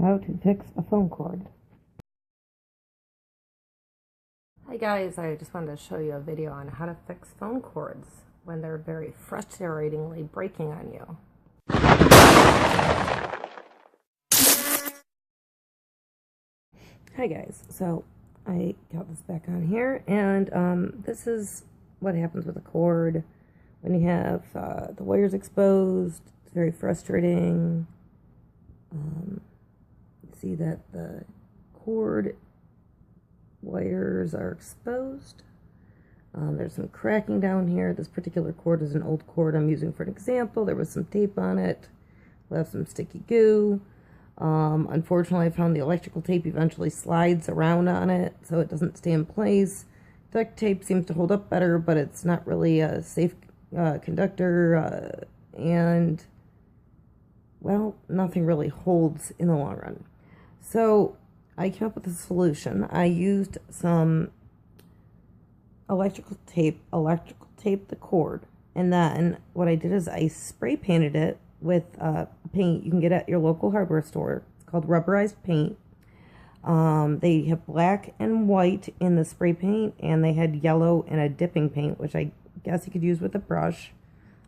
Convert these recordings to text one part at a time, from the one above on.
How to fix a phone cord. Hi guys, I just wanted to show you a video on how to fix phone cords when they're very frustratingly breaking on you. Hi guys, so I got this back on here, and this is what happens with a cord when you have the wires exposed. It's very frustrating. See that the cord wires are exposed. There's some cracking down here. This particular cord is an old cord I'm using for an example. There was some tape on it, left some sticky goo. Unfortunately, I found the electrical tape eventually slides around on it, so it doesn't stay in place. Duct tape seems to hold up better, but it's not really a safe conductor, and well, nothing really holds in the long run. So I came up with a solution. I used some electrical tape the cord, and then what I did is I spray painted it with paint you can get at your local hardware store. It's called rubberized paint. They have black and white in the spray paint, and they had yellow and a dipping paint, which I guess you could use with a brush,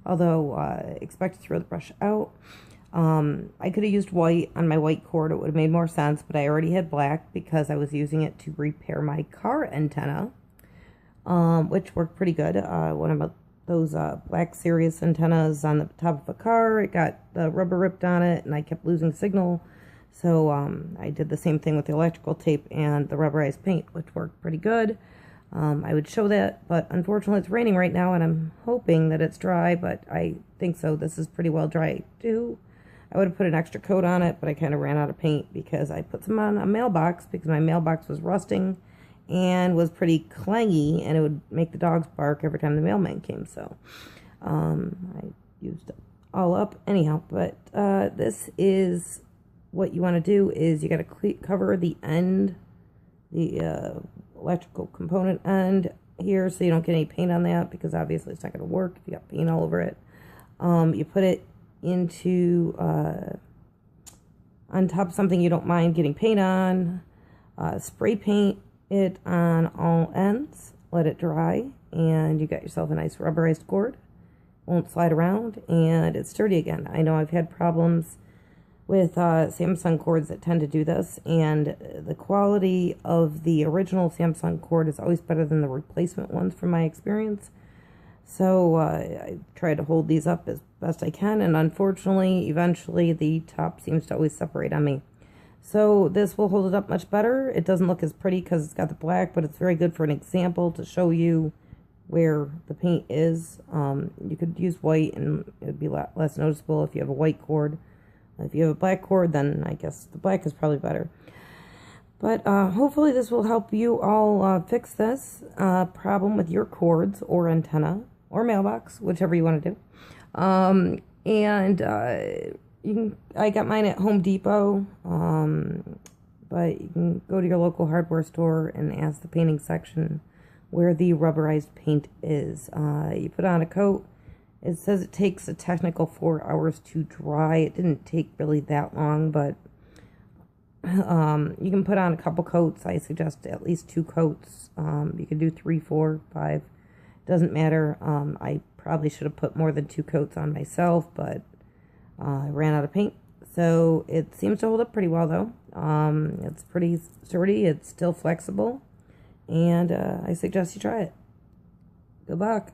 although expect to throw the brush out. I could have used white on my white cord. It would have made more sense, but I already had black because I was using it to repair my car antenna, which worked pretty good. One of those black Sirius antennas on the top of a car, it got the rubber ripped on it, and I kept losing signal. So I did the same thing with the electrical tape and the rubberized paint, which worked pretty good. I would show that, but unfortunately it's raining right now, and I'm hoping that it's dry, but I think so. This is pretty well dry too. I would have put an extra coat on it, but I kind of ran out of paint because I put some on a mailbox because my mailbox was rusting and was pretty clangy, and it would make the dogs bark every time the mailman came. So I used it all up anyhow. But this is what you want to do is you got to cover the end, the electrical component end here, so you don't get any paint on that, because obviously it's not going to work if you got paint all over it. You put it into on top of something you don't mind getting paint on, spray paint it on all ends, let it dry, and you got yourself a nice rubberized cord. Won't slide around, and it's sturdy again. I know I've had problems with Samsung cords that tend to do this, and the quality of the original Samsung cord is always better than the replacement ones from my experience. So I try to hold these up as best I can, and unfortunately, eventually, the top seems to always separate on me. So this will hold it up much better. It doesn't look as pretty because it's got the black, but it's very good for an example to show you where the paint is. You could use white, and it would be a lot less noticeable if you have a white cord. If you have a black cord, then I guess the black is probably better. But hopefully this will help you all fix this problem with your cords or antenna or mailbox, whichever you want to do. I got mine at Home Depot, but you can go to your local hardware store and ask the painting section where the rubberized paint is. You put on a coat. It says it takes a technical 4 hours to dry. It didn't take really that long, but you can put on a couple coats. I suggest at least 2 coats. You can do 3, 4, 5. Doesn't matter. I probably should have put more than 2 coats on myself, but I ran out of paint. So it seems to hold up pretty well, though. It's pretty sturdy. It's still flexible, and I suggest you try it. Good luck.